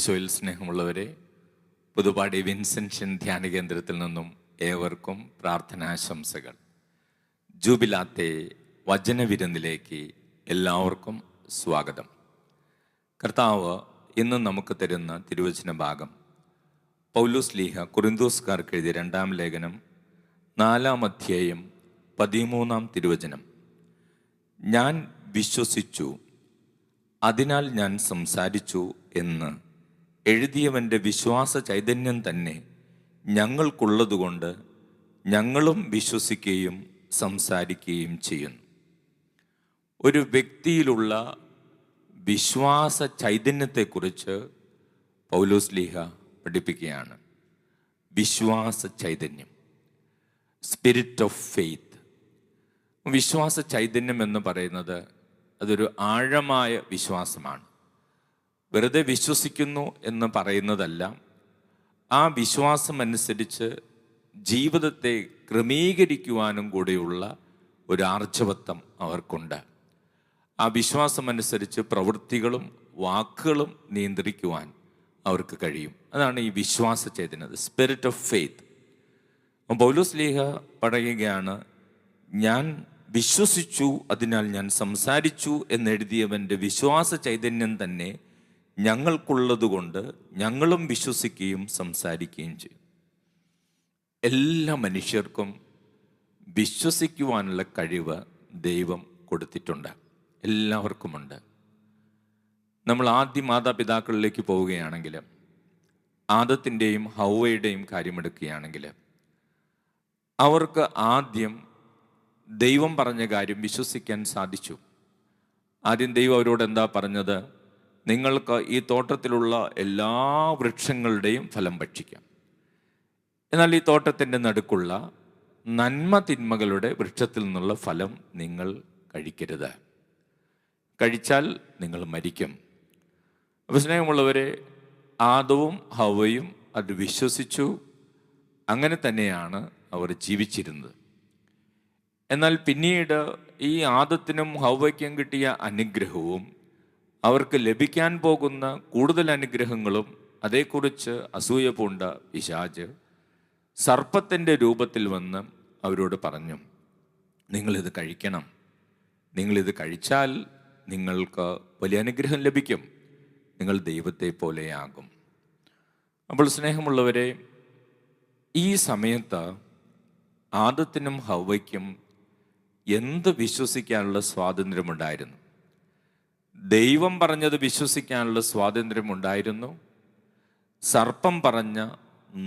ഈശോയിൽ സ്നേഹമുള്ളവരെ, പുതുപ്പാടി വിൻസെൻഷൻ ധ്യാന കേന്ദ്രത്തിൽ നിന്നും ഏവർക്കും പ്രാർത്ഥനാശംസകൾ. ജൂബിലാത്തെ വചനവിരുന്നിലേക്ക് എല്ലാവർക്കും സ്വാഗതം. കർത്താവ് ഇന്ന് നമുക്ക് തരുന്ന തിരുവചന ഭാഗം പൗലോസ് ലീഹ കൊരിന്തോസ്കാർക്ക് എഴുതിയ 2-ാം ലേഖനം 4-ാം അധ്യായം 13-ാം തിരുവചനം. ഞാൻ വിശ്വസിച്ചു, അതിനാൽ ഞാൻ സംസാരിച്ചു എന്ന് എഴുതിയവൻ്റെ വിശ്വാസ ചൈതന്യം തന്നെ ഞങ്ങൾക്കുള്ളതുകൊണ്ട് ഞങ്ങളും വിശ്വസിക്കുകയും സംസാരിക്കുകയും ചെയ്യുന്നു. ഒരു വ്യക്തിയിലുള്ള വിശ്വാസ ചൈതന്യത്തെക്കുറിച്ച് പൗലോസ് ലീഹ പഠിപ്പിക്കുകയാണ്. വിശ്വാസ ചൈതന്യം, സ്പിരിറ്റ് ഓഫ് ഫെയ്ത്ത്. വിശ്വാസ ചൈതന്യം എന്ന് പറയുന്നത് അതൊരു ആഴമായ വിശ്വാസമാണ്. വെറുതെ വിശ്വസിക്കുന്നു എന്ന് പറയുന്നതല്ല. ആ വിശ്വാസം അനുസരിച്ച് ജീവിതത്തെ ക്രമീകരിക്കുവാനും കൂടെയുള്ള ഒരു ആർജവത്വം അവർക്കുണ്ട്. ആ വിശ്വാസം അനുസരിച്ച് പ്രവൃത്തികളും വാക്കുകളും നിയന്ത്രിക്കുവാൻ അവർക്ക് കഴിയും. അതാണ് ഈ വിശ്വാസ ചൈതന്യം, സ്പിരിറ്റ് ഓഫ് ഫെയ്ത്ത്. പൗലോസ് ലീഹ പറയുകയാണ്, ഞാൻ വിശ്വസിച്ചു, അതിനാൽ ഞാൻ സംസാരിച്ചു എന്നെഴുതിയവൻ്റെ വിശ്വാസ ചൈതന്യം തന്നെ ഞങ്ങൾക്കുള്ളതുകൊണ്ട് ഞങ്ങളും വിശ്വസിക്കുകയും സംസാരിക്കുകയും ചെയ്യും. എല്ലാ മനുഷ്യർക്കും വിശ്വസിക്കുവാനുള്ള കഴിവ് ദൈവം കൊടുത്തിട്ടുണ്ട്, എല്ലാവർക്കുമുണ്ട്. നമ്മൾ ആദ്യ മാതാപിതാക്കളിലേക്ക് പോവുകയാണെങ്കിൽ, ആദത്തിൻ്റെയും ഹൗവയുടെയും കാര്യമെടുക്കുകയാണെങ്കിൽ, അവർക്ക് ആദ്യം ദൈവം പറഞ്ഞ കാര്യം വിശ്വസിക്കാൻ സാധിച്ചു. ആദ്യം ദൈവം അവരോട് എന്താ പറഞ്ഞത്? നിങ്ങൾക്ക് ഈ തോട്ടത്തിലുള്ള എല്ലാ വൃക്ഷങ്ങളുടെയും ഫലം ഭക്ഷിക്കാം, എന്നാൽ ഈ തോട്ടത്തിൻ്റെ നടുക്കുള്ള നന്മ തിന്മകളുടെ വൃക്ഷത്തിൽ നിന്നുള്ള ഫലം നിങ്ങൾ കഴിക്കരുത്, കഴിച്ചാൽ നിങ്ങൾ മരിക്കും. അപ്പോൾ സ്നേഹമുള്ളവരെ, ആദവും ഹവയും അത് വിശ്വസിച്ചു. അങ്ങനെ തന്നെയാണ് അവർ ജീവിച്ചിരുന്നത്. എന്നാൽ പിന്നീട് ഈ ആദത്തിനും ഹവയ്ക്കും കിട്ടിയ അനുഗ്രഹവും അവർക്ക് ലഭിക്കാൻ പോകുന്ന കൂടുതൽ അനുഗ്രഹങ്ങളും അതേക്കുറിച്ച് അസൂയ പൂണ്ട പിശാച് സർപ്പത്തിൻ്റെ രൂപത്തിൽ വന്ന് അവരോട് പറഞ്ഞു, നിങ്ങളിത് കഴിക്കണം, നിങ്ങളിത് കഴിച്ചാൽ നിങ്ങൾക്ക് വലിയ അനുഗ്രഹം ലഭിക്കും, നിങ്ങൾ ദൈവത്തെ പോലെയാകും. അപ്പോൾ സ്നേഹമുള്ളവരെ, ഈ സമയത്ത് ആദത്തിനും ഹവയ്ക്കും എന്ത് വിശ്വസിക്കാനുള്ള സ്വാതന്ത്ര്യമുണ്ടായിരുന്നു? ദൈവം പറഞ്ഞത് വിശ്വസിക്കാനുള്ള സ്വാതന്ത്ര്യമുണ്ടായിരുന്നു. സർപ്പം പറഞ്ഞ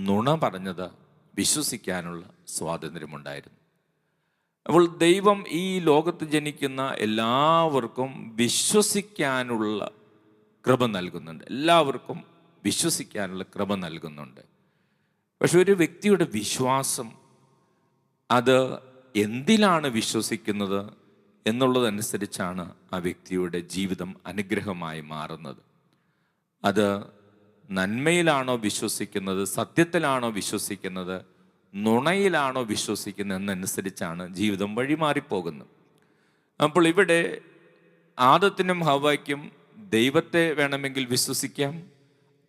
നുണ പറഞ്ഞത് വിശ്വസിക്കാനുള്ള സ്വാതന്ത്ര്യമുണ്ടായിരുന്നു. അപ്പോൾ ദൈവം ഈ ലോകത്ത് ജനിക്കുന്ന എല്ലാവർക്കും വിശ്വസിക്കാനുള്ള കൃപ നൽകുന്നുണ്ട്, എല്ലാവർക്കും വിശ്വസിക്കാനുള്ള കൃപ നൽകുന്നുണ്ട്. പക്ഷെ ഒരു വ്യക്തിയുടെ വിശ്വാസം അത് എന്തിലാണ് വിശ്വസിക്കുന്നത് എന്നുള്ളതനുസരിച്ചാണ് ആ വ്യക്തിയുടെ ജീവിതം അനുഗ്രഹമായി മാറുന്നത്. അത് നന്മയിലാണോ വിശ്വസിക്കുന്നത്, സത്യത്തിലാണോ വിശ്വസിക്കുന്നത്, നുണയിലാണോ വിശ്വസിക്കുന്നത് എന്നനുസരിച്ചാണ് ജീവിതം വഴിമാറിപ്പോകുന്നത്. അപ്പോൾ ഇവിടെ ആദത്തിനും ഹവ്വയ്ക്കും ദൈവത്തെ വേണമെങ്കിൽ വിശ്വസിക്കാം,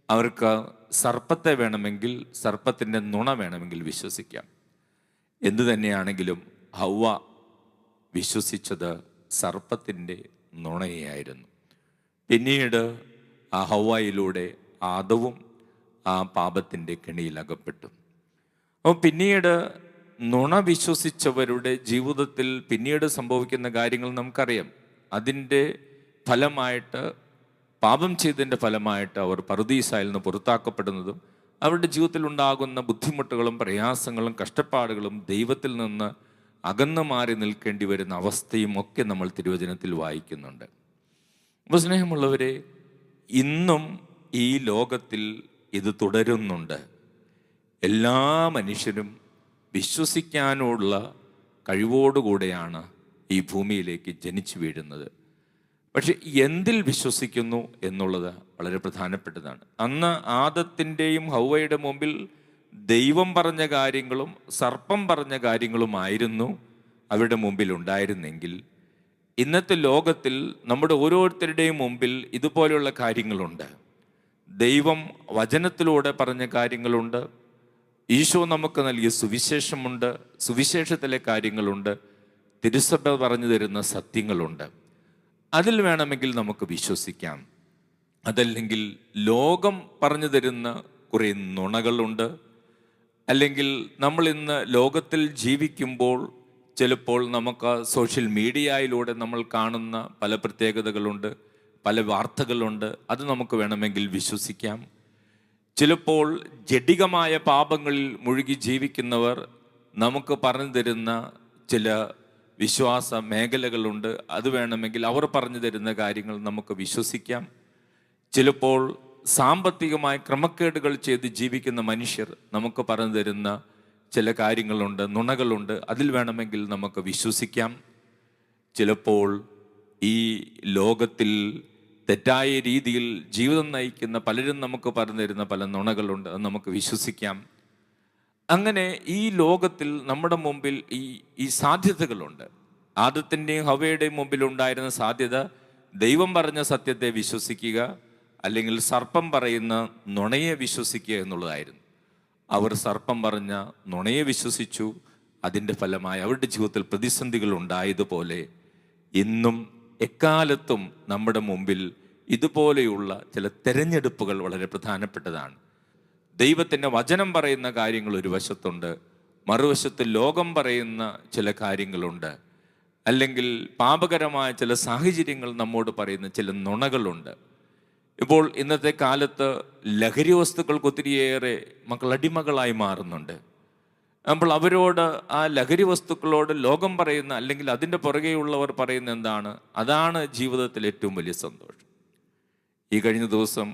അവർക്ക് സർപ്പത്തെ വേണമെങ്കിൽ, സർപ്പത്തിൻ്റെ നുണ വേണമെങ്കിൽ വിശ്വസിക്കാം. എന്തു തന്നെയാണെങ്കിലും ഹവ്വ വിശ്വസിച്ചത് സർപ്പത്തിൻ്റെ നുണയായിരുന്നു. പിന്നീട് ആ ഹവ്വയിലൂടെ ആദവും ആ പാപത്തിൻ്റെ കെണിയിൽ അകപ്പെട്ടു. അപ്പോൾ പിന്നീട് നുണ വിശ്വസിച്ചവരുടെ ജീവിതത്തിൽ പിന്നീട് സംഭവിക്കുന്ന കാര്യങ്ങൾ നമുക്കറിയാം. അതിൻ്റെ ഫലമായിട്ട്, പാപം ചെയ്തതിൻ്റെ ഫലമായിട്ട് അവർ പറുദീസായിൽ നിന്ന് പുറത്താക്കപ്പെടുന്നതും അവരുടെ ജീവിതത്തിൽ ഉണ്ടാകുന്ന ബുദ്ധിമുട്ടുകളും പ്രയാസങ്ങളും കഷ്ടപ്പാടുകളും ദൈവത്തിൽ നിന്ന് അകന്നു മാറി നിൽക്കേണ്ടി വരുന്ന അവസ്ഥയും ഒക്കെ നമ്മൾ തിരുവചനത്തിൽ വായിക്കുന്നുണ്ട്. അപ്പോൾ സ്നേഹമുള്ളവരെ, ഇന്നും ഈ ലോകത്തിൽ ഇത് തുടരുന്നുണ്ട്. എല്ലാ മനുഷ്യരും വിശ്വസിക്കാനുള്ള കഴിവോടുകൂടെയാണ് ഈ ഭൂമിയിലേക്ക് ജനിച്ചു വീഴുന്നത്. പക്ഷെ എന്തിൽ വിശ്വസിക്കുന്നു എന്നുള്ളത് വളരെ പ്രധാനപ്പെട്ടതാണ്. അന്ന് ആദത്തിൻ്റെയും ഹൗവയുടെ മുമ്പിൽ ദൈവം പറഞ്ഞ കാര്യങ്ങളും സർപ്പം പറഞ്ഞ കാര്യങ്ങളുമായിരുന്നു അവരുടെ മുമ്പിൽ ഉണ്ടായിരുന്നെങ്കിൽ, ഇന്നത്തെ ലോകത്തിൽ നമ്മുടെ ഓരോരുത്തരുടെയും മുമ്പിൽ ഇതുപോലെയുള്ള കാര്യങ്ങളുണ്ട്. ദൈവം വചനത്തിലൂടെ പറഞ്ഞ കാര്യങ്ങളുണ്ട്, ഈശോ നമുക്ക് നൽകിയ സുവിശേഷമുണ്ട്, സുവിശേഷത്തിലെ കാര്യങ്ങളുണ്ട്, തിരുസഭ പറഞ്ഞു തരുന്ന സത്യങ്ങളുണ്ട്. അതിൽ വേണമെങ്കിൽ നമുക്ക് വിശ്വസിക്കാം. അതല്ലെങ്കിൽ ലോകം പറഞ്ഞു തരുന്ന കുറേ നുണകളുണ്ട്. അല്ലെങ്കിൽ നമ്മൾ ഇന്ന് ലോകത്തിൽ ജീവിക്കുമ്പോൾ ചിലപ്പോൾ നമുക്ക് സോഷ്യൽ മീഡിയയിലൂടെ നമ്മൾ കാണുന്ന പല പ്രത്യേകതകളുണ്ട്, പല വാർത്തകളുണ്ട്. അത് നമുക്ക് വേണമെങ്കിൽ വിശ്വസിക്കാം. ചിലപ്പോൾ ജഡികമായ പാപങ്ങളിൽ മുഴുകി ജീവിക്കുന്നവർ നമുക്ക് പറഞ്ഞു തരുന്ന ചില വിശ്വാസ മേഖലകളുണ്ട്. അത് വേണമെങ്കിൽ അവർ പറഞ്ഞു തരുന്ന കാര്യങ്ങൾ നമുക്ക് വിശ്വസിക്കാം. ചിലപ്പോൾ സാമ്പത്തികമായ ക്രമക്കേടുകൾ ചെയ്ത് ജീവിക്കുന്ന മനുഷ്യർ നമുക്ക് പറഞ്ഞു തരുന്ന ചില കാര്യങ്ങളുണ്ട്, നുണകളുണ്ട്. അതിൽ വേണമെങ്കിൽ നമുക്ക് വിശ്വസിക്കാം. ചിലപ്പോൾ ഈ ലോകത്തിൽ തെറ്റായ രീതിയിൽ ജീവിതം നയിക്കുന്ന പലരും നമുക്ക് പറഞ്ഞു തരുന്ന പല നുണകളുണ്ട്. അത് നമുക്ക് വിശ്വസിക്കാം. അങ്ങനെ ഈ ലോകത്തിൽ നമ്മുടെ മുമ്പിൽ ഈ സാധ്യതകളുണ്ട്. ആദത്തിൻ്റെയും ഹവ്വയുടെയും മുമ്പിൽ ഉണ്ടായിരുന്ന സാധ്യത ദൈവം പറഞ്ഞ സത്യത്തെ വിശ്വസിക്കുക, അല്ലെങ്കിൽ സർപ്പം പറയുന്ന നുണയെ വിശ്വസിക്കുക എന്നുള്ളതായിരുന്നു. അവർ സർപ്പം പറഞ്ഞ നുണയെ വിശ്വസിച്ചു. അതിൻ്റെ ഫലമായി അവരുടെ ജീവിതത്തിൽ പ്രതിസന്ധികൾ ഉണ്ടായതുപോലെ ഇന്നും എക്കാലത്തും നമ്മുടെ മുമ്പിൽ ഇതുപോലെയുള്ള ചില തെരഞ്ഞെടുപ്പുകൾ വളരെ പ്രധാനപ്പെട്ടതാണ്. ദൈവത്തിൻ്റെ വചനം പറയുന്ന കാര്യങ്ങൾ ഒരു വശത്തുണ്ട്, മറുവശത്ത് ലോകം പറയുന്ന ചില കാര്യങ്ങളുണ്ട്. അല്ലെങ്കിൽ പാപകരമായ ചില സാഹചര്യങ്ങൾ നമ്മോട് പറയുന്ന ചില നുണകളുണ്ട്. ഇപ്പോൾ ഇന്നത്തെ കാലത്ത് ലഹരി വസ്തുക്കൾക്ക് ഒത്തിരിയേറെ മക്കൾ അടിമകളായി മാറുന്നുണ്ട്. അപ്പോൾ അവരോട്, ആ ലഹരി വസ്തുക്കളോട് ലോകം പറയുന്ന, അല്ലെങ്കിൽ അതിൻ്റെ പുറകെയുള്ളവർ പറയുന്ന എന്താണ്? അതാണ് ജീവിതത്തിൽ ഏറ്റവും വലിയ സന്തോഷം. ഈ കഴിഞ്ഞ ദിവസം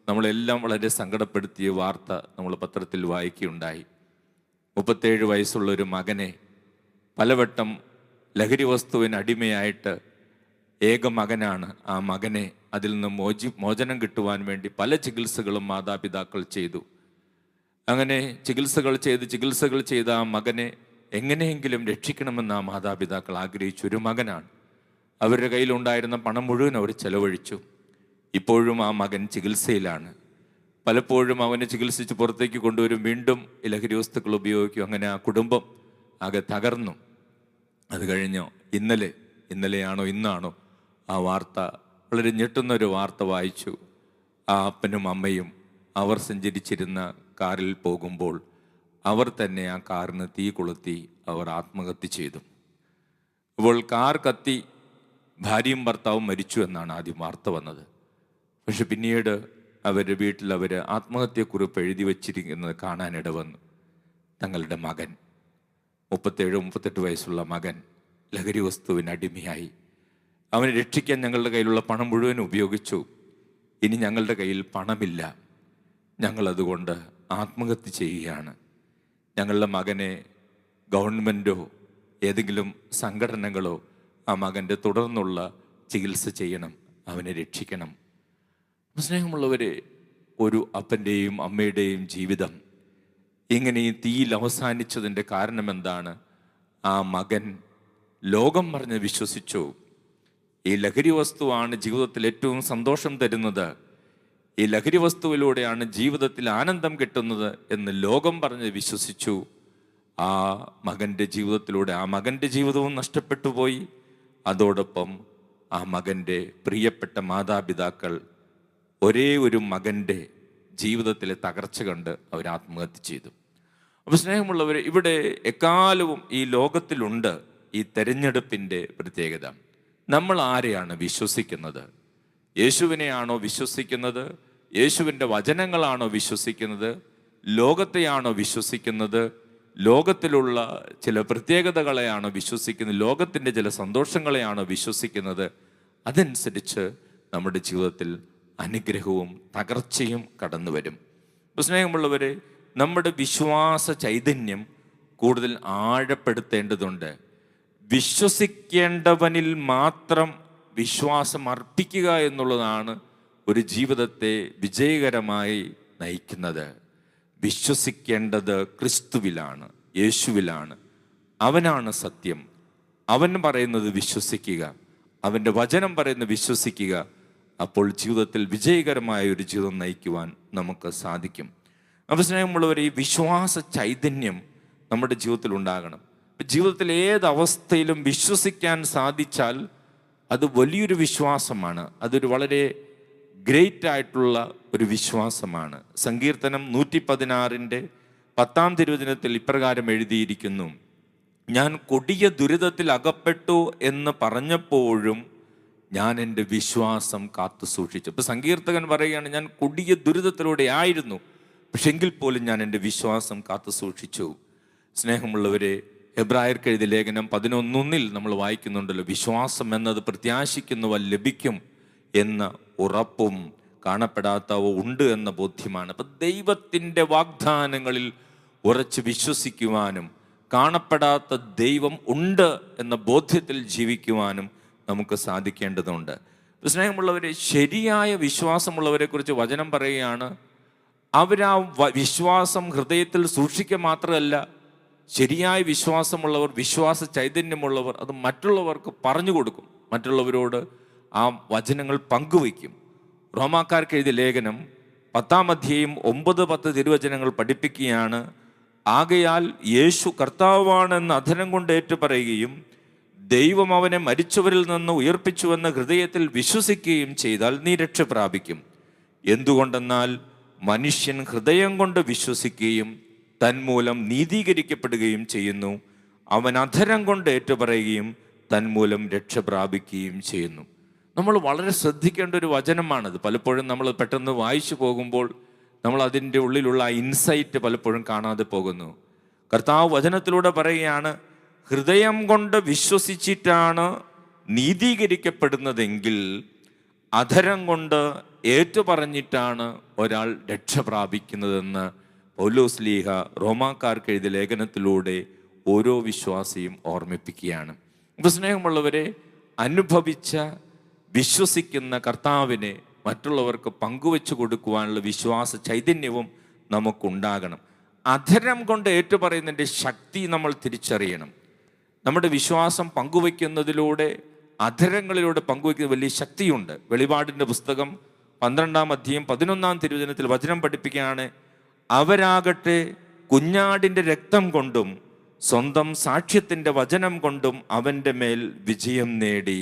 നമ്മളെല്ലാം വളരെ സങ്കടപ്പെടുത്തിയ വാർത്ത നമ്മൾ പത്രത്തിൽ വായിക്കുകയുണ്ടായി. 37 വയസ്സുള്ളൊരു മകനെ പലവട്ടം ലഹരി വസ്തുവിന് അടിമയായിട്ട്, ഏക മകനാണ്, ആ മകനെ അതിൽ നിന്ന് മോചനം കിട്ടുവാൻ വേണ്ടി പല ചികിത്സകളും മാതാപിതാക്കൾ ചെയ്തു. അങ്ങനെ ചികിത്സകൾ ചെയ്ത ആ മകനെ എങ്ങനെയെങ്കിലും രക്ഷിക്കണമെന്ന് ആ മാതാപിതാക്കൾ ആഗ്രഹിച്ചു. ഒരു മകനാണ്. അവരുടെ കയ്യിലുണ്ടായിരുന്ന പണം മുഴുവൻ അവർ ചെലവഴിച്ചു. ഇപ്പോഴും ആ മകൻ ചികിത്സയിലാണ്. പലപ്പോഴും അവനെ ചികിത്സിച്ച് പുറത്തേക്ക് കൊണ്ടുവരും, വീണ്ടും ലഹരി വസ്തുക്കൾ ഉപയോഗിക്കും. അങ്ങനെ ആ കുടുംബം ആകെ തകർന്നു. അത് കഴിഞ്ഞോ ഇന്നലെയാണോ ഇന്നാണോ ആ വാർത്ത, വളരെ ഞെട്ടുന്നൊരു വാർത്ത വായിച്ചു. ആ അപ്പനും അമ്മയും അവർ സഞ്ചരിച്ചിരുന്ന കാറിൽ പോകുമ്പോൾ അവർ തന്നെ ആ കാറിന് തീ കൊളുത്തി അവർ ആത്മഹത്യ ചെയ്തു. അപ്പോൾ കാർ കത്തി ഭാര്യയും ഭർത്താവും മരിച്ചു എന്നാണ് ആദ്യം വാർത്ത വന്നത്. പക്ഷെ പിന്നീട് അവരുടെ വീട്ടിൽ അവർ ആത്മഹത്യക്കുറിപ്പ് എഴുതി വച്ചിരിക്കുന്നത് കാണാനിട വന്നു. തങ്ങളുടെ മകൻ, 37-38 വയസ്സുള്ള മകൻ ലഹരി വസ്തുവിന് അടിമയായി. അവനെ രക്ഷിക്കാൻ ഞങ്ങളുടെ കയ്യിലുള്ള പണം മുഴുവൻ ഉപയോഗിച്ചു. ഇനി ഞങ്ങളുടെ കയ്യിൽ പണമില്ല, ഞങ്ങളതുകൊണ്ട് ആത്മഹത്യ ചെയ്യുകയാണ്. ഞങ്ങളുടെ മകനെ ഗവൺമെൻറ്റോ ഏതെങ്കിലും സംഘടനകളോ ആ മകൻ്റെ തുടർന്നുള്ള ചികിത്സ ചെയ്യണം, അവനെ രക്ഷിക്കണം. സ്നേഹമുള്ളവരെ, ഒരു അപ്പൻ്റെയും അമ്മയുടെയും ജീവിതം ഇങ്ങനെ ഈ തീയിൽ അവസാനിച്ചതിൻ്റെ കാരണം എന്താണ്? ആ മകൻ ലോകം പറഞ്ഞ് വിശ്വസിച്ചു. ഈ ലഹരി വസ്തുവാണ് ജീവിതത്തിൽ ഏറ്റവും സന്തോഷം തരുന്നത്, ഈ ലഹരി വസ്തുവിലൂടെയാണ് ജീവിതത്തിൽ ആനന്ദം കിട്ടുന്നത് എന്ന് ലോകം പറഞ്ഞ് വിശ്വസിച്ചു. ആ മകൻ്റെ ജീവിതത്തിലൂടെ ആ മകൻ്റെ ജീവിതവും നഷ്ടപ്പെട്ടു പോയി. അതോടൊപ്പം ആ മകൻ്റെ പ്രിയപ്പെട്ട മാതാപിതാക്കൾ ഒരേ ഒരു മകൻ്റെ ജീവിതത്തിലെ തകർച്ച കണ്ട് അവർ ആത്മഹത്യ ചെയ്തു. അപ്പോൾ സ്നേഹമുള്ളവർ, ഇവിടെ എക്കാലവും ഈ ലോകത്തിലുണ്ട് ഈ തെരഞ്ഞെടുപ്പിൻ്റെ പ്രത്യേകത. നമ്മൾ ആരെയാണ് വിശ്വസിക്കുന്നത്? യേശുവിനെയാണോ വിശ്വസിക്കുന്നത്? യേശുവിൻ്റെ വചനങ്ങളാണോ വിശ്വസിക്കുന്നത്? ലോകത്തെയാണോ വിശ്വസിക്കുന്നത്? ലോകത്തിലുള്ള ചില പ്രത്യേകതകളെയാണോ വിശ്വസിക്കുന്നത്? ലോകത്തിൻ്റെ ചില സന്തോഷങ്ങളെയാണോ വിശ്വസിക്കുന്നത്? അതനുസരിച്ച് നമ്മുടെ ജീവിതത്തിൽ അനുഗ്രഹവും തകർച്ചയും കടന്നു വരും. സ്നേഹമുള്ളവരെ, നമ്മുടെ വിശ്വാസ ചൈതന്യം കൂടുതൽ ആഴപ്പെടുത്തേണ്ടതുണ്ട്. വിശ്വസിക്കേണ്ടവനിൽ മാത്രം വിശ്വാസം അർപ്പിക്കുക എന്നുള്ളതാണ് ഒരു ജീവിതത്തെ വിജയകരമായി നയിക്കുന്നത്. വിശ്വസിക്കേണ്ടത് ക്രിസ്തുവിലാണ്, യേശുവിലാണ്. അവനാണ് സത്യം. അവൻ പറയുന്നത് വിശ്വസിക്കുക, അവൻ്റെ വചനം പറയുന്നത് വിശ്വസിക്കുക. അപ്പോൾ ജീവിതത്തിൽ വിജയകരമായ ഒരു ജീവിതം നയിക്കുവാൻ നമുക്ക് സാധിക്കും. അപ്പോൾ സ്നേഹമുള്ളവർ, ഈ വിശ്വാസ ചൈതന്യം നമ്മുടെ ജീവിതത്തിൽ ഉണ്ടാകണം. ജീവിതത്തിൽ ഏതവസ്ഥയിലും വിശ്വസിക്കാൻ സാധിച്ചാൽ അത് വലിയൊരു വിശ്വാസമാണ്. അതൊരു വളരെ ഗ്രേറ്റ് ആയിട്ടുള്ള ഒരു വിശ്വാസമാണ്. സങ്കീർത്തനം 116 10 തിരുവചനത്തിൽ ഇപ്രകാരം എഴുതിയിരിക്കുന്നു: ഞാൻ കൊടിയ ദുരിതത്തിൽ അകപ്പെട്ടു എന്ന് പറഞ്ഞപ്പോഴും ഞാൻ എൻ്റെ വിശ്വാസം കാത്തു സൂക്ഷിച്ചു. ഇപ്പം സങ്കീർത്തകൻ പറയുകയാണ്, ഞാൻ കൊടിയ ദുരിതത്തിലൂടെ ആയിരുന്നു, പക്ഷെ എങ്കിൽ പോലും ഞാൻ എൻ്റെ വിശ്വാസം കാത്തു സൂക്ഷിച്ചു. സ്നേഹമുള്ളവരെ, എബ്രായർക്ക് എഴുതിയ ലേഖനം 11:1 നമ്മൾ വായിക്കുന്നുണ്ടല്ലോ, വിശ്വാസം എന്നത് പ്രത്യാശിക്കുന്നവ ലഭിക്കും എന്ന ഉറപ്പും കാണപ്പെടാത്തവ ഉണ്ട് എന്ന ബോധ്യമാണ്. അപ്പം ദൈവത്തിൻ്റെ വാഗ്ദാനങ്ങളിൽ ഉറച്ച് വിശ്വസിക്കുവാനും കാണപ്പെടാത്ത ദൈവം ഉണ്ട് എന്ന ബോധ്യത്തിൽ ജീവിക്കുവാനും നമുക്ക് സാധിക്കേണ്ടതുണ്ട്. സ്നേഹമുള്ളവരെ, ശരിയായ വിശ്വാസമുള്ളവരെ കുറിച്ച് വചനം പറയുകയാണ്, അവരാ വിശ്വാസം ഹൃദയത്തിൽ സൂക്ഷിക്കുക മാത്രമല്ല, ശരിയായ വിശ്വാസമുള്ളവർ, വിശ്വാസ ചൈതന്യമുള്ളവർ അത് മറ്റുള്ളവർക്ക് പറഞ്ഞു കൊടുക്കും, മറ്റുള്ളവരോട് ആ വചനങ്ങൾ പങ്കുവയ്ക്കും. റോമാക്കാർക്ക് എഴുതിയ ലേഖനം 10 9-10 തിരുവചനങ്ങൾ പഠിപ്പിക്കുകയാണ്, ആകയാൽ യേശു കർത്താവാണെന്ന് അധരം കൊണ്ട് ഏറ്റുപറയുകയും ദൈവം അവനെ മരിച്ചവരിൽ നിന്ന് ഉയർപ്പിച്ചുവെന്ന് ഹൃദയത്തിൽ വിശ്വസിക്കുകയും ചെയ്താൽ നീ രക്ഷ പ്രാപിക്കും. എന്തുകൊണ്ടെന്നാൽ മനുഷ്യൻ ഹൃദയം കൊണ്ട് വിശ്വസിക്കുകയും തന്മൂലം നീതീകരിക്കപ്പെടുകയും ചെയ്യുന്നു, അവൻ അധരം കൊണ്ട് ഏറ്റുപറയുകയും തന്മൂലം രക്ഷ പ്രാപിക്കുകയും ചെയ്യുന്നു. നമ്മൾ വളരെ ശ്രദ്ധിക്കേണ്ട ഒരു വചനമാണത്. പലപ്പോഴും നമ്മൾ പെട്ടെന്ന് വായിച്ചു പോകുമ്പോൾ നമ്മൾ അതിൻ്റെ ഉള്ളിലുള്ള ആ ഇൻസൈറ്റ് പലപ്പോഴും കാണാതെ പോകുന്നു. കർത്താവ് വചനത്തിലൂടെ പറയുകയാണ്, ഹൃദയം കൊണ്ട് വിശ്വസിച്ചിട്ടാണ് നീതീകരിക്കപ്പെടുന്നതെങ്കിൽ അധരം കൊണ്ട് ഏറ്റുപറഞ്ഞിട്ടാണ് ഒരാൾ രക്ഷ പ്രാപിക്കുന്നതെന്ന് പൗലോസ്ലീഹ റോമാക്കാർക്ക് എഴുതിയ ലേഖനത്തിലൂടെ ഓരോ വിശ്വാസിയും ഓർമ്മിപ്പിക്കുകയാണ്. അപ്പോൾ സ്നേഹമുള്ളവരെ, അനുഭവിച്ച വിശ്വസിക്കുന്ന കർത്താവിനെ മറ്റുള്ളവർക്ക് പങ്കുവെച്ചു കൊടുക്കുവാനുള്ള വിശ്വാസ ചൈതന്യവും നമുക്കുണ്ടാകണം. അധരം കൊണ്ട് ഏറ്റുപറയുന്നതിൻ്റെ ശക്തി നമ്മൾ തിരിച്ചറിയണം. നമ്മുടെ വിശ്വാസം പങ്കുവയ്ക്കുന്നതിലൂടെ, അധരങ്ങളിലൂടെ പങ്കുവയ്ക്കുന്ന വലിയ ശക്തിയുണ്ട്. വെളിപാടിൻ്റെ പുസ്തകം 12 11 തിരുവചനത്തിൽ വചനം പഠിപ്പിക്കുകയാണ്, അവരാകട്ടെ കുഞ്ഞാടിൻ്റെ രക്തം കൊണ്ടും സ്വന്തം സാക്ഷ്യത്തിൻ്റെ വചനം കൊണ്ടും അവൻ്റെ മേൽ വിജയം നേടി,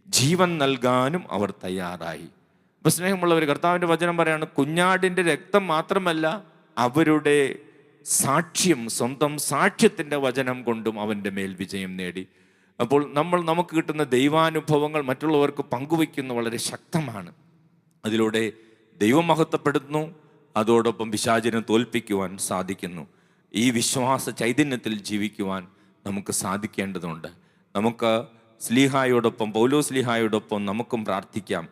ജീവൻ നൽകാനും അവർ തയ്യാറായി. ഇപ്പം സ്നേഹമുള്ളവർ, കർത്താവിൻ്റെ വചനം പറയാണ്, കുഞ്ഞാടിൻ്റെ രക്തം മാത്രമല്ല, അവരുടെ സാക്ഷ്യം, സ്വന്തം സാക്ഷ്യത്തിൻ്റെ വചനം കൊണ്ടും അവൻ്റെ മേൽ വിജയം നേടി. അപ്പോൾ നമുക്ക് കിട്ടുന്ന ദൈവാനുഭവങ്ങൾ മറ്റുള്ളവർക്ക് പങ്കുവയ്ക്കുന്ന വളരെ ശക്തമാണ്. അതിലൂടെ ദൈവം മഹത്വപ്പെടുന്നു, അതോടൊപ്പം പിശാചിനെ തോൽപ്പിക്കുവാൻ സാധിക്കുന്നു. ഈ വിശ്വാസ ചൈതന്യത്തിൽ ജീവിക്കുവാൻ നമുക്ക് സാധിക്കേണ്ടതുണ്ട്. നമുക്ക് സ്ലീഹായോടൊപ്പം, പൗലോസ് സ്ലീഹായോടൊപ്പം നമുക്കും പ്രാർത്ഥിക്കാം,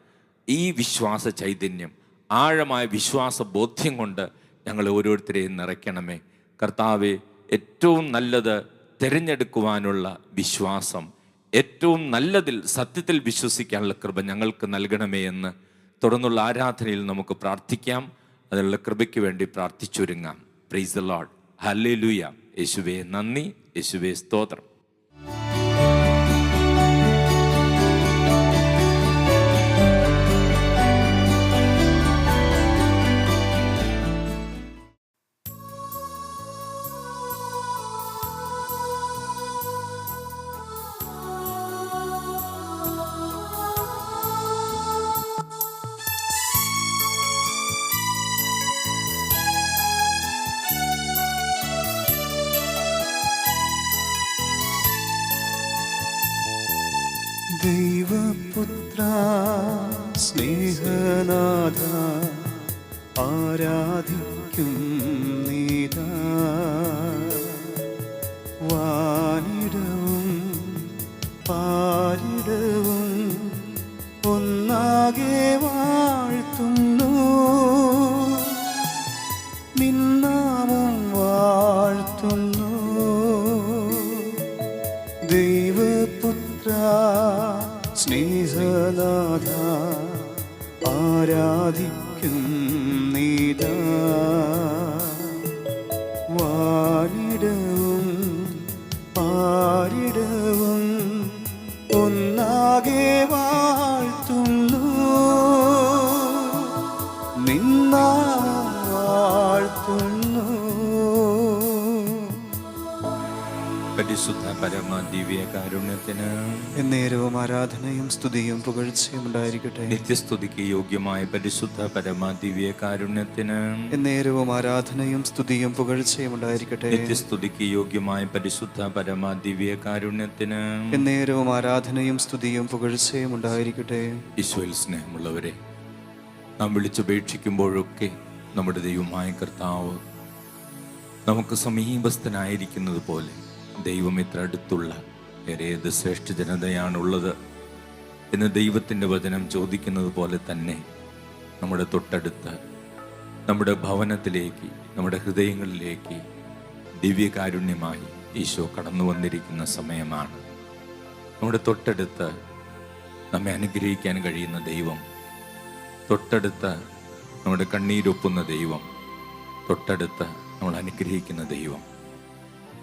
ഈ വിശ്വാസ ചൈതന്യം, ആഴമായ വിശ്വാസ ബോധ്യം കൊണ്ട് ഞങ്ങൾ ഓരോരുത്തരെയും നിറയ്ക്കണമേ. കർത്താവെ, ഏറ്റവും നല്ലത് തിരഞ്ഞെടുക്കുവാനുള്ള വിശ്വാസം, ഏറ്റവും നല്ലതിൽ സത്യത്തിൽ വിശ്വസിക്കാനുള്ള കൃപ ഞങ്ങൾക്ക് നൽകണമേ എന്ന് തുടർന്നുള്ള ആരാധനയിൽ നമുക്ക് പ്രാർത്ഥിക്കാം. അതിനുള്ള കൃപയ്ക്ക് വേണ്ടി പ്രാർത്ഥിച്ചൊരുങ്ങാം. Praise the lord. ഹല്ലേലൂയ. യേശുവേ നന്ദി, യേശുവേ സ്തോത്രം. ദൈവപുത്ര സ്നേഹനാഥ ആരാധിക്കും നീതാ, വാനിടവും പാരിടവും ഒന്നാകെ വാഴ്ത്തുന്നു, നിന്നാമം വാഴ്ത്തുന്നു. ദൈവപുത്ര സ്നേഹനാഥ ആരാധിക്കും നീതാ, വാനിടവും പാരിടവും ഒന്നാകെ വാഴ്ത്തുന്നു, പരിശുദ്ധ പരമ ദിവ്യ കാരുണ്യത്തിന് എന്നേരവും ആരാധനയും സ്തുതിയും പുകഴ്ചയും ഉണ്ടായിരിക്കട്ടെ. നിത്യസ്തുതിക്ക് യോഗ്യമായ പരിശുദ്ധ പരമ ദിവ്യ കാരുണ്യത്തിന് എന്നേരവും ആരാധനയും സ്തുതിയും പുകഴ്ചയും ഉണ്ടായിരിക്കട്ടെ. നിത്യസ്തുതിക്ക് യോഗ്യമായ പരിശുദ്ധ പരമ ദിവ്യ കാരുണ്യത്തിന് എന്നേരവും ആരാധനയും സ്തുതിയും പുകഴ്ചയും ഉണ്ടായിരിക്കട്ടെ. ഈശോയിൽ സ്നേഹമുള്ളവരെ, നാം വിളിച്ചപേക്ഷിക്കുമ്പോഴൊക്കെ നമ്മുടെ ദൈവമായ കർത്താവ് നമുക്ക് സമീപസ്ഥനായിരിക്കുന്നത് പോലെ ദൈവം ഇത്ര അടുത്തുള്ള ഏത് ശ്രേഷ്ഠ ജനതയാണുള്ളത് എന്ന് ദൈവത്തിൻ്റെ വചനം ചോദിക്കുന്നത് പോലെ തന്നെ നമ്മുടെ തൊട്ടടുത്ത് നമ്മുടെ ഭവനത്തിലേക്ക്, നമ്മുടെ ഹൃദയങ്ങളിലേക്ക് ദിവ്യകാരുണ്യമായി ഈശോ കടന്നു വന്നിരിക്കുന്ന സമയമാണ്. നമ്മുടെ തൊട്ടടുത്ത് നമ്മെ അനുഗ്രഹിക്കാൻ കഴിയുന്ന ദൈവം, തൊട്ടടുത്ത് നമ്മുടെ കണ്ണീരൊപ്പുന്ന ദൈവം, തൊട്ടടുത്ത് നമ്മൾ അനുഗ്രഹിക്കുന്ന ദൈവം.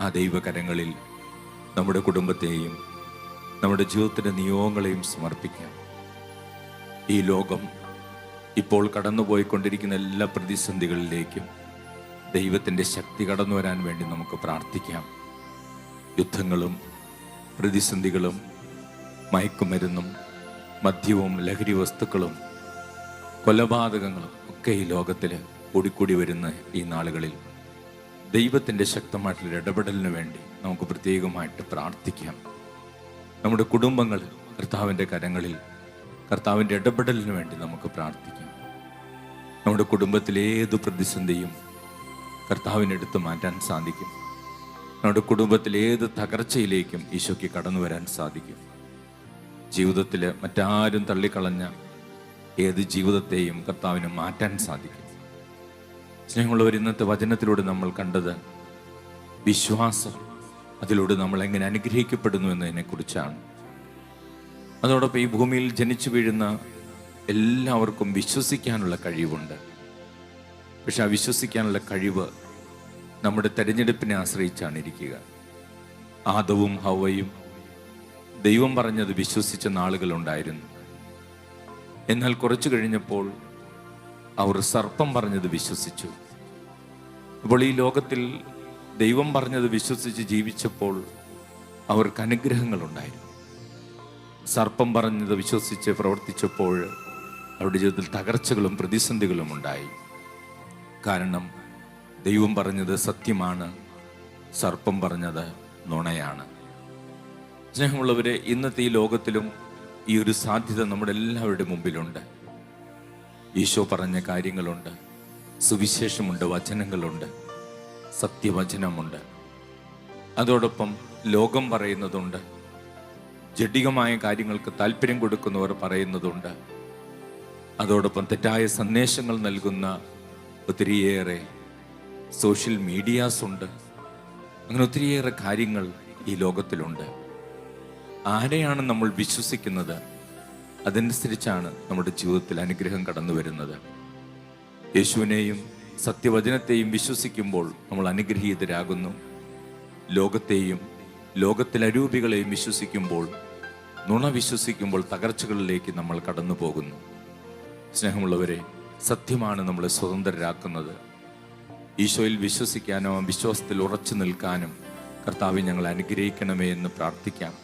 ആ ദൈവകരങ്ങളിൽ നമ്മുടെ കുടുംബത്തെയും നമ്മുടെ ജീവിതത്തിൻ്റെ നിയോഗങ്ങളെയും സമർപ്പിക്കാം. ഈ ലോകം ഇപ്പോൾ കടന്നുപോയിക്കൊണ്ടിരിക്കുന്ന എല്ലാ പ്രതിസന്ധികളിലേക്കും ദൈവത്തിൻ്റെ ശക്തി കടന്നു വരാൻ വേണ്ടി നമുക്ക് പ്രാർത്ഥിക്കാം. യുദ്ധങ്ങളും പ്രതിസന്ധികളും മയക്കുമരുന്നും മദ്യവും ലഹരി വസ്തുക്കളും കൊലപാതകങ്ങളും ഒക്കെ ഈ ലോകത്തിൽ കൂടിക്കൂടി വരുന്ന ഈ നാളുകളിൽ ദൈവത്തിൻ്റെ ശക്തമായിട്ടുള്ള ഇടപെടലിന് വേണ്ടി നമുക്ക് പ്രത്യേകമായിട്ട് പ്രാർത്ഥിക്കാം. നമ്മുടെ കുടുംബങ്ങൾ കർത്താവിൻ്റെ കരങ്ങളിൽ, കർത്താവിൻ്റെ ഇടപെടലിന് വേണ്ടി നമുക്ക് പ്രാർത്ഥിക്കാം. നമ്മുടെ കുടുംബത്തിലെ ഏത് പ്രതിസന്ധിയും കർത്താവിനെടുത്ത് മാറ്റാൻ സാധിക്കും. നമ്മുടെ കുടുംബത്തിലെ ഏത് തകർച്ചയിലേക്കും ഈശോയ്ക്ക് കടന്നു വരാൻ സാധിക്കും. ജീവിതത്തിൽ മറ്റാരും തള്ളിക്കളഞ്ഞ ഏത് ജീവിതത്തെയും കർത്താവിന് മാറ്റാൻ സാധിക്കും. സ്നേഹമുള്ളവർ, ഇന്നത്തെ വചനത്തിലൂടെ നമ്മൾ കണ്ടത് വിശ്വാസം, അതിലൂടെ നമ്മൾ എങ്ങനെ അനുഗ്രഹിക്കപ്പെടുന്നു എന്നതിനെ കുറിച്ചാണ്. അതോടൊപ്പം ഈ ഭൂമിയിൽ ജനിച്ചു വീഴുന്ന എല്ലാവർക്കും വിശ്വസിക്കാനുള്ള കഴിവുണ്ട്. പക്ഷെ ആ വിശ്വസിക്കാനുള്ള കഴിവ് നമ്മുടെ തെരഞ്ഞെടുപ്പിനെ ആശ്രയിച്ചാണ് ഇരിക്കുക. ആദവും ഹവ്വയും ദൈവം പറഞ്ഞത് വിശ്വസിച്ച നാളുകളുണ്ടായിരുന്നു. എന്നാൽ കുറച്ചു കഴിഞ്ഞപ്പോൾ അവർ സർപ്പം പറഞ്ഞത് വിശ്വസിച്ചു. അപ്പോൾ ഈ ലോകത്തിൽ ദൈവം പറഞ്ഞത് വിശ്വസിച്ച് ജീവിച്ചപ്പോൾ അവർക്ക് അനുഗ്രഹങ്ങളുണ്ടായിരുന്നു. സർപ്പം പറഞ്ഞത് വിശ്വസിച്ച് പ്രവർത്തിച്ചപ്പോൾ അവരുടെ ജീവിതത്തിൽ തകർച്ചകളും പ്രതിസന്ധികളും ഉണ്ടായി. കാരണം ദൈവം പറഞ്ഞത് സത്യമാണ്, സർപ്പം പറഞ്ഞത് നുണയാണ്. സ്നേഹമുള്ളവരെ, ഇന്നത്തെ ഈ ലോകത്തിലും ഈ ഒരു സാധ്യത നമ്മുടെ എല്ലാവരുടെ മുമ്പിലുണ്ട്. ഈശോ പറഞ്ഞ കാര്യങ്ങളുണ്ട്, സുവിശേഷമുണ്ട്, വചനങ്ങളുണ്ട്, സത്യവചനമുണ്ട്. അതോടൊപ്പം ലോകം പറയുന്നതുണ്ട്, ജഡികമായ കാര്യങ്ങൾക്ക് താല്പര്യം കൊടുക്കുന്നവർ പറയുന്നതുണ്ട്. അതോടൊപ്പം തെറ്റായ സന്ദേശങ്ങൾ നൽകുന്ന ഒത്തിരിയേറെ സോഷ്യൽ മീഡിയാസ് ഉണ്ട്. അങ്ങനെ ഒത്തിരിയേറെ കാര്യങ്ങൾ ഈ ലോകത്തിലുണ്ട്. ആരെയാണ് നമ്മൾ വിശ്വസിക്കുന്നത്, അതനുസരിച്ചാണ് നമ്മുടെ ജീവിതത്തിൽ അനുഗ്രഹം കടന്നു വരുന്നത്. യേശുവിനെയും സത്യവചനത്തെയും വിശ്വസിക്കുമ്പോൾ നമ്മൾ അനുഗ്രഹീതരാകുന്നു. ലോകത്തെയും ലോകത്തിലെ അരൂപികളെയും വിശ്വസിക്കുമ്പോൾ, നുണ വിശ്വസിക്കുമ്പോൾ തകർച്ചകളിലേക്ക് നമ്മൾ കടന്നു പോകുന്നു. സ്നേഹമുള്ളവരെ, സത്യമാണ് നമ്മളെ സ്വതന്ത്രരാക്കുന്നത്. ഈശോയിൽ വിശ്വസിക്കാനോ വിശ്വാസത്തിൽ ഉറച്ചു നിൽക്കാനും കർത്താവെ ഞങ്ങളെ അനുഗ്രഹിക്കണമേ എന്ന് പ്രാർത്ഥിക്കാം.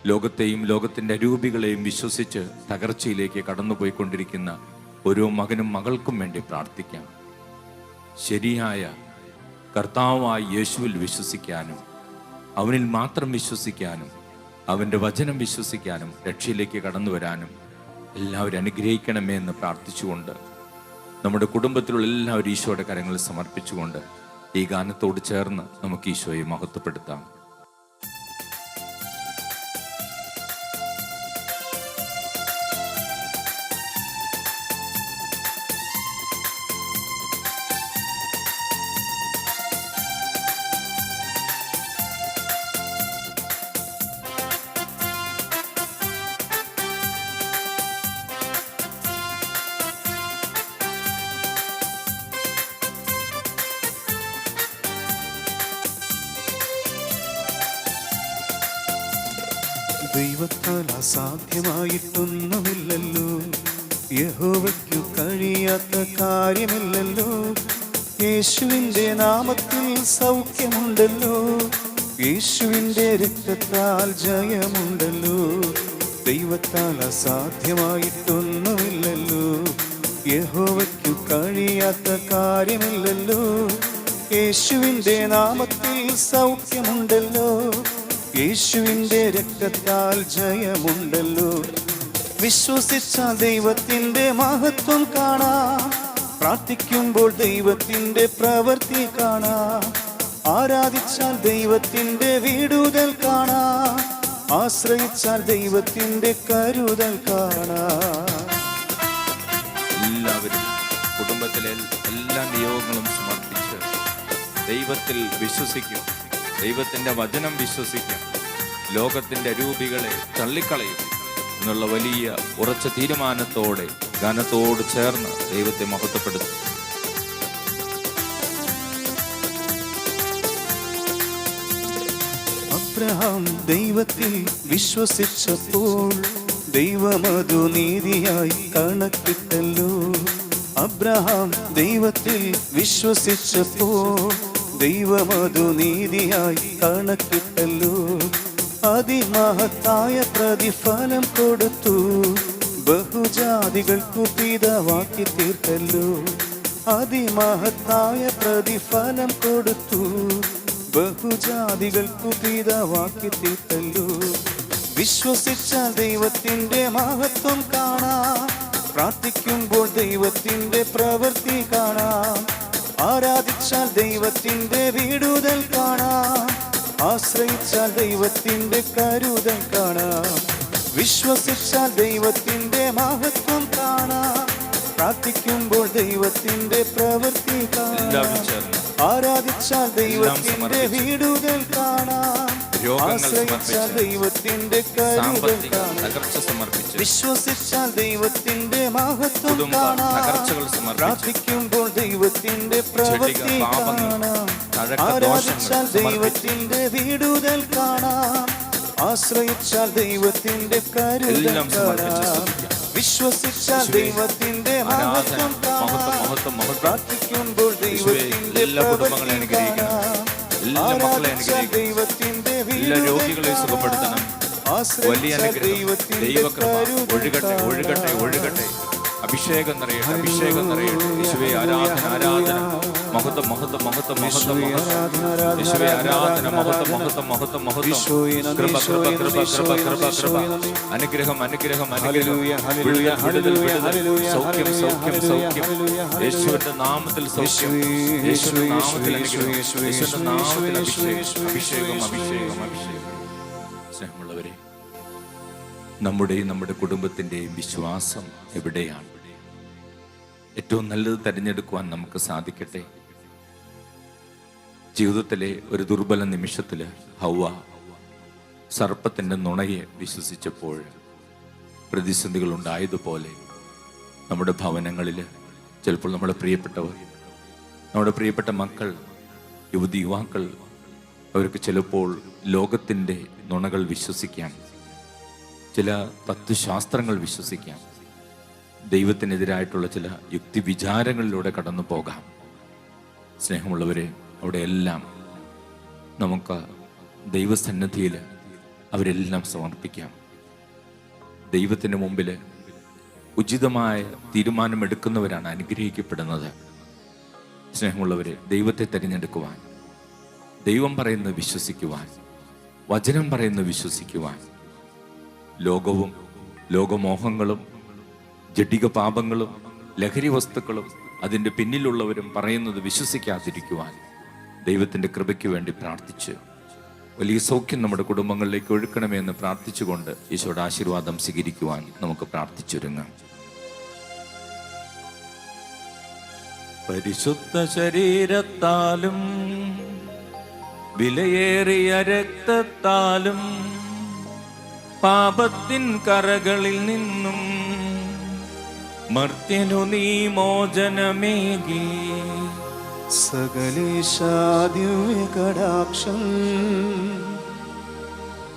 ലോകത്തെയും ലോകത്തിൻ്റെ അരൂപികളെയും വിശ്വസിച്ച് തകർച്ചയിലേക്ക് കടന്നുപോയിക്കൊണ്ടിരിക്കുന്ന ഓരോ മകനും മകൾക്കും വേണ്ടി പ്രാർത്ഥിക്കാം. ശരിയായ കർത്താവായ യേശുവിൽ വിശ്വസിക്കാനും അവനിൽ മാത്രം വിശ്വസിക്കാനും അവൻ്റെ വചനം വിശ്വസിക്കാനും രക്ഷയിലേക്ക് കടന്നു വരാനും എല്ലാവരും അനുഗ്രഹിക്കണമേ എന്ന് പ്രാർത്ഥിച്ചുകൊണ്ട് നമ്മുടെ കുടുംബത്തിലുള്ള എല്ലാവരും ഈശോയുടെ കരങ്ങളിൽ സമർപ്പിച്ചുകൊണ്ട് ഈ ഗാനത്തോട് ചേർന്ന് നമുക്ക് ഈശോയെ മഹത്വപ്പെടുത്താം. ദൈവത്താൽ അസാധ്യമായിട്ടൊന്നുമില്ലല്ലോ, യഹോവയ്ക്കു കഴിയാത്ത കാര്യമില്ലല്ലോ. യേശുവിൻ്റെ നാമത്തിൽ സൗഖ്യമുണ്ടല്ലോ, യേശുവിൻ്റെ രക്തത്താൽ ജയമുണ്ടല്ലോ. ദൈവത്താൽ അസാധ്യമായിട്ടൊന്നുമില്ലല്ലോ. യഹോവയ്ക്കു കഴിയാത്ത കാര്യമില്ലല്ലോ. യേശുവിൻ്റെ നാമത്തിൽ സൗഖ്യമുണ്ടല്ലോ. യേശുവിൻ്റെ രക്തത്താൽ ജയമുണ്ടല്ലോ. വിശ്വസിച്ച ദൈവത്തിൻ്റെ മഹത്വം കാണാം. പ്രാർത്ഥിക്കുമ്പോൾ ദൈവത്തിൻ്റെ പ്രവൃത്തി കാണാം. ആരാധിച്ചാൽ ദൈവത്തിൻ്റെ വിടുതൽ കാണാം. ആശ്രയിച്ചാൽ ദൈവത്തിൻ്റെ കരുതൽ കാണാം. എല്ലാവരും കുടുംബത്തിലെ എല്ലാ നിയോഗങ്ങളും സമർപ്പിച്ച് ദൈവത്തിൽ വിശ്വസിക്കും. ദൈവത്തിൻ്റെ വചനം വിശ്വസിക്കും. ലോകത്തിൻ്റെ രൂപികളെ തള്ളിക്കളയും എന്നുള്ള വലിയ ഉറച്ച തീരുമാനത്തോടെ ഗാനത്തോട് ചേർന്ന് ദൈവത്തെ മഹത്വപ്പെടുത്തും. അബ്രഹാം ദൈവത്തിൽ വിശ്വസിച്ചപ്പോൾ ദൈവമതു നീതിയായി കണക്കിട്ടല്ലോ. അബ്രഹാം ദൈവത്തിൽ വിശ്വസിച്ചപ്പോൾ ദൈവമതു നീതിയായി കണക്കിട്ടല്ലോ. അതിമഹത്തായ പ്രതിഫലം കൊടുത്തു. ബഹുജാതികൾക്കു പിതാവാക്കി തീർത്തല്ലോ. അതിമഹത്തായ പ്രതിഫലം കൊടുത്തു. ബഹുജാതികൾക്കു പിതാവാക്കി തീർത്തല്ലോ. വിശ്വസിച്ചാൽ ദൈവത്തിൻ്റെ മഹത്വം കാണാം. പ്രാർത്ഥിക്കുമ്പോൾ ദൈവത്തിൻ്റെ പ്രവൃത്തി കാണാം. ആരാധിച്ചാൽ ദൈവത്തിൻ്റെ വിടുതൽ കാണാം. ആശ്രയിച്ചാൽ ദൈവത്തിൻ്റെ കരുതൽ കാണാം. വിശ്വസിച്ചാൽ ദൈവത്തിൻ്റെ മഹത്വം കാണാം. പ്രാർത്ഥിക്കുമ്പോൾ ദൈവത്തിൻ്റെ പ്രവൃത്തി കാണാം. ആരാധിച്ചാൽ ദൈവത്തിൻ്റെ വിടുതൽ കാണാം. ആശ്രയിച്ചാൽ ദൈവത്തിൻ്റെ കരുതൽ കാണാം. വിശ്വസിച്ചാൽ ദൈവത്തിൻ്റെ മഹത്വം കാണാം. പ്രാർത്ഥിക്കുമ്പോൾ ദൈവത്തിൻ്റെ പ്രവൃത്തി കാണാം. ആരാധിച്ചാൽ ദൈവത്തിൻ്റെ വിടുതൽ കാണാം. ആശ്രയിച്ചാൽ ദൈവത്തിൻ്റെ കരുതൽ കാണാം. വിശ്വസിച്ചാൽ ദൈവത്തിൻ്റെ മഹത്വം കാണാം. പ്രാർത്ഥിക്കുമ്പോൾ ദൈവത്തിൻ്റെ പ്രവൃത്തി കാണാം. ആരാധിച്ചാൽ ദൈവത്തിൻ്റെ രോഗികളെ സുഖപ്പെടുത്തണം. വലിയ അനുഗ്രഹം ദൈവകൃപ ഒഴുകട്ടെ ഒഴുകട്ടെ ഒഴുകട്ടെ. അഭിഷേകം നിറയട്ടെ അഭിഷേകം നിറയട്ടെ. യേശുവേ ആരാധന ആരാധന. മഹത്വം മഹത്വം മഹത്വം മഹത്വം മഹത്വം. യേശുവേ ആരാധന മഹത്വം മഹത്വം മഹത്വം മഹത്വം. കൃപ കൃപ കൃപ കൃപ കൃപ കൃപ. അനുഗ്രഹം അനുഗ്രഹം അനുഗ്രഹം. വിടുതൽ വിടുതൽ വിടുതൽ. സൗഖ്യം സൗഖ്യം സൗഖ്യം. യേശുവിന്റെ നാമത്തിൽ സൗഖ്യം. യേശുവിന്റെ നാമത്തിൽ അനുഗ്രഹം. യേശുവിന്റെ നാമത്തിൽ അഭിഷേകം അഭിഷേകം അഭിഷേകം അഭിഷേകം. സ്നേഹമുള്ളവരെ, നമ്മുടെ കുടുംബത്തിൻ്റെയും വിശ്വാസം എവിടെയാണ്? ഏറ്റവും നല്ലത് തിരഞ്ഞെടുക്കുവാൻ നമുക്ക് സാധിക്കട്ടെ. ജീവിതത്തിലെ ഒരു ദുർബല നിമിഷത്തിൽ ഹൗവ സർപ്പത്തിൻ്റെ നുണയെ വിശ്വസിച്ചപ്പോൾ പ്രതിസന്ധികൾ ഉണ്ടായതുപോലെ നമ്മുടെ ഭവനങ്ങളിൽ ചിലപ്പോൾ നമ്മുടെ പ്രിയപ്പെട്ടവർ, നമ്മുടെ പ്രിയപ്പെട്ട മക്കൾ, യുവതി യുവാക്കൾ, അവർക്ക് ചിലപ്പോൾ ലോകത്തിൻ്റെ നുണകൾ വിശ്വസിക്കാം, ചില തത്വശാസ്ത്രങ്ങൾ വിശ്വസിക്കാം, ദൈവത്തിനെതിരായിട്ടുള്ള ചില യുക്തിവിചാരങ്ങളിലൂടെ കടന്നു പോകാം. സ്നേഹമുള്ളവരെ, അവിടെയെല്ലാം നമുക്ക് ദൈവസന്നിധിയിൽ അവരെല്ലാം സമർപ്പിക്കാം. ദൈവത്തിന് മുമ്പിൽ ഉചിതമായ തീരുമാനമെടുക്കുന്നവരാണ് അനുഗ്രഹിക്കപ്പെടുന്നത്. സ്നേഹമുള്ളവരെ, ദൈവത്തെ തിരഞ്ഞെടുക്കുവാൻ, ദൈവം പറയുന്നത് വിശ്വസിക്കുവാൻ, വചനം പറയുന്നത് വിശ്വസിക്കുവാൻ, ലോകവും ലോകമോഹങ്ങളും ജഡിക പാപങ്ങളും ലഹരി വസ്തുക്കളും അതിൻ്റെ പിന്നിലുള്ളവരും പറയുന്നത് വിശ്വസിക്കാതിരിക്കുവാൻ ദൈവത്തിൻ്റെ കൃപയ്ക്ക് വേണ്ടി പ്രാർത്ഥിച്ച് വലിയ സൗഖ്യം നമ്മുടെ കുടുംബങ്ങളിലേക്ക് ഒഴുക്കണമെന്ന് പ്രാർത്ഥിച്ചുകൊണ്ട് ഈശോയുടെ ആശീർവാദം സ്വീകരിക്കുവാൻ നമുക്ക് പ്രാർത്ഥിച്ചൊരുങ്ങാം. പരിശുദ്ധ ശരീരത്താലും വിലയേറിയ രക്തത്താലും പാപത്തിൻ കറകളിൽ നിന്നും മർത്യനു നീ മോചനമേകി. സകലേശാദിവ്യകടാക്ഷം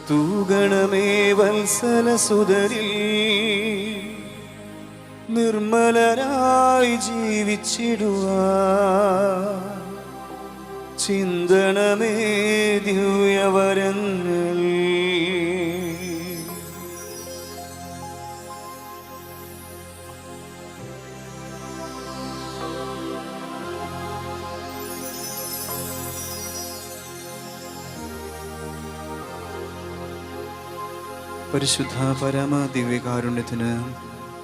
തൂഗണമേ വത്സലസുതരിൽ നിർമ്മലരായി ജീവിച്ചിടുവാൻ ചിന്തണമേ ദിവ്യവരങ്ങൾ. പരിശുദ്ധ പരമ ദിവ്യകാരുണ്യത്തിന്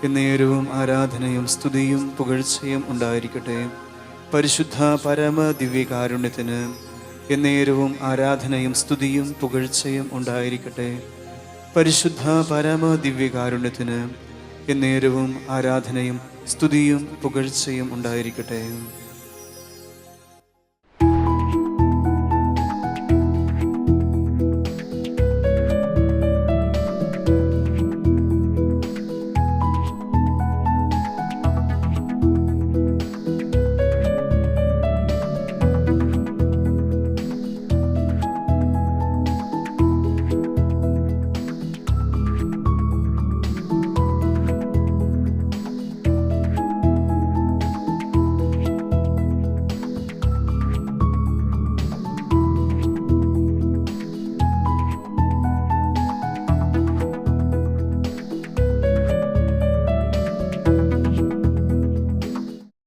എന്നേരവും ആരാധനയും സ്തുതിയും പുകഴ്ചയും ഉണ്ടായിരിക്കട്ടെ. പരിശുദ്ധ പരമ ദിവ്യകാരുണ്യത്തിന് എന്നേരവും ആരാധനയും സ്തുതിയും പുകഴ്ചയും ഉണ്ടായിരിക്കട്ടെ. പരിശുദ്ധ പരമ ദിവ്യകാരുണ്യത്തിന് എന്നേരവും ആരാധനയും സ്തുതിയും പുകഴ്ചയും ഉണ്ടായിരിക്കട്ടെ.